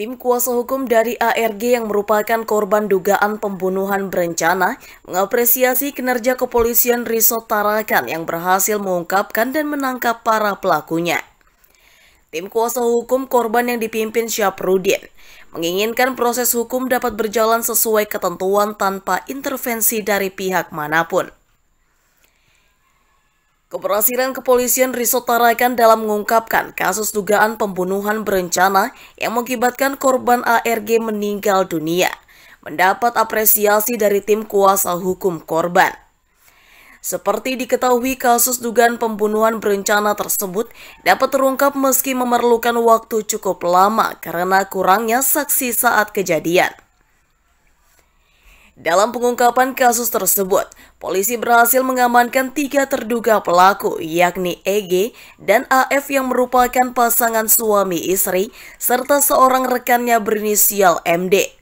Tim kuasa hukum dari ARG yang merupakan korban dugaan pembunuhan berencana mengapresiasi kinerja kepolisian Resort Tarakan yang berhasil mengungkapkan dan menangkap para pelakunya. Tim kuasa hukum korban yang dipimpin Syafruddin menginginkan proses hukum dapat berjalan sesuai ketentuan tanpa intervensi dari pihak manapun. Keberhasilan kepolisian Resort Tarakan dalam mengungkapkan kasus dugaan pembunuhan berencana yang mengakibatkan korban ARG meninggal dunia mendapat apresiasi dari tim kuasa hukum korban. Seperti diketahui, kasus dugaan pembunuhan berencana tersebut dapat terungkap meski memerlukan waktu cukup lama karena kurangnya saksi saat kejadian. Dalam pengungkapan kasus tersebut, polisi berhasil mengamankan 3 terduga pelaku, yakni EG dan AF yang merupakan pasangan suami istri, serta seorang rekannya berinisial MD.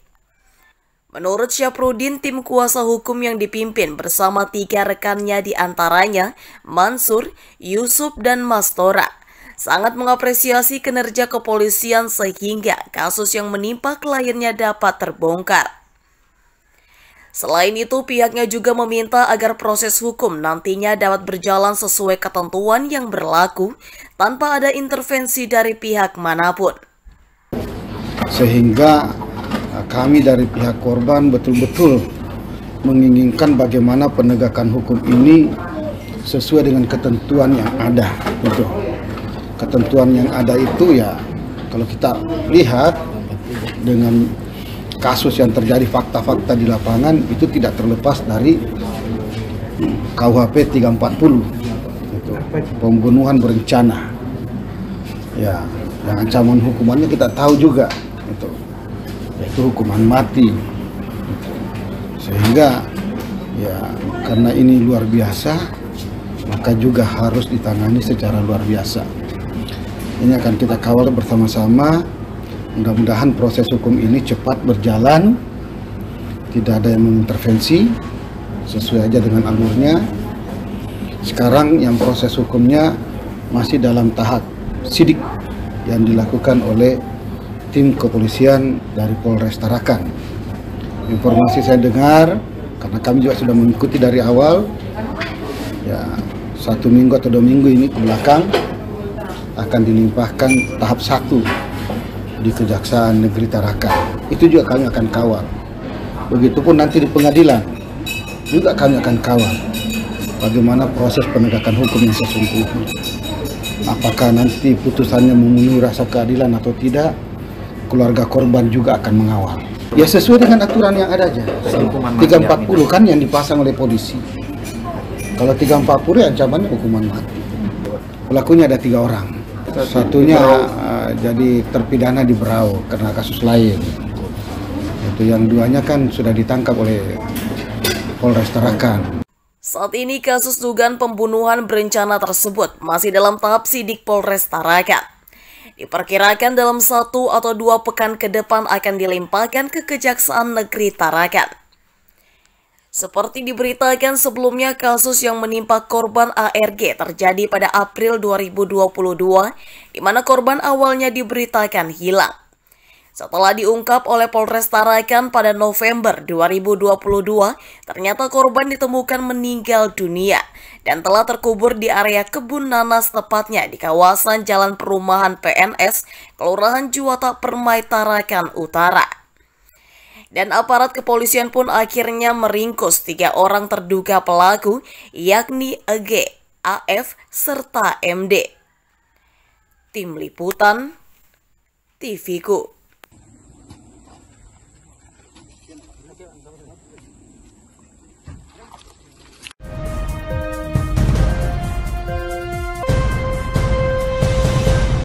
Menurut Syafruddin, tim kuasa hukum yang dipimpin bersama 3 rekannya diantaranya Mansur, Yusuf, dan Mastora sangat mengapresiasi kinerja kepolisian sehingga kasus yang menimpa kliennya dapat terbongkar. Selain itu, pihaknya juga meminta agar proses hukum nantinya dapat berjalan sesuai ketentuan yang berlaku tanpa ada intervensi dari pihak manapun. Sehingga kami dari pihak korban betul-betul menginginkan bagaimana penegakan hukum ini sesuai dengan ketentuan yang ada. Betul. Ketentuan yang ada itu ya, kalau kita lihat dengan kasus yang terjadi, fakta-fakta di lapangan itu tidak terlepas dari KUHP 340, itu pembunuhan berencana. Ya, yang ancaman hukumannya kita tahu juga, itu hukuman mati. Sehingga ya karena ini luar biasa, maka juga harus ditangani secara luar biasa. Ini akan kita kawal bersama-sama. Mudah-mudahan proses hukum ini cepat berjalan, tidak ada yang mengintervensi, sesuai aja dengan alurnya. Sekarang yang proses hukumnya masih dalam tahap sidik yang dilakukan oleh tim kepolisian dari Polres Tarakan. Informasi saya dengar, karena kami juga sudah mengikuti dari awal, ya 1 minggu atau 2 minggu ini ke belakang akan dilimpahkan tahap 1 di Kejaksaan Negeri Tarakan. Itu juga kami akan kawal. Begitupun nanti di pengadilan juga kami akan kawal bagaimana proses penegakan hukum yang sesungguhnya. Apakah nanti putusannya memenuhi rasa keadilan atau tidak, keluarga korban juga akan mengawal. Ya sesuai dengan aturan yang ada aja. 340 kan yang dipasang oleh polisi. Kalau 340 ya ancamannya hukuman mati. Pelakunya ada 3 orang. Satunya jadi terpidana di Berau karena kasus lain. Itu yang 2-nya kan sudah ditangkap oleh Polres Tarakan. Saat ini kasus dugaan pembunuhan berencana tersebut masih dalam tahap sidik Polres Tarakan. Diperkirakan dalam 1 atau 2 pekan ke depan akan dilimpahkan ke Kejaksaan Negeri Tarakan. Seperti diberitakan sebelumnya, kasus yang menimpa korban ARG terjadi pada April 2022, di mana korban awalnya diberitakan hilang. Setelah diungkap oleh Polres Tarakan pada November 2022, ternyata korban ditemukan meninggal dunia dan telah terkubur di area kebun nanas, tepatnya di kawasan Jalan Perumahan PNS, Kelurahan Juwata Permai, Tarakan Utara. Dan aparat kepolisian pun akhirnya meringkus 3 orang terduga pelaku, yakni EG, AF, serta MD. Tim Liputan TVku.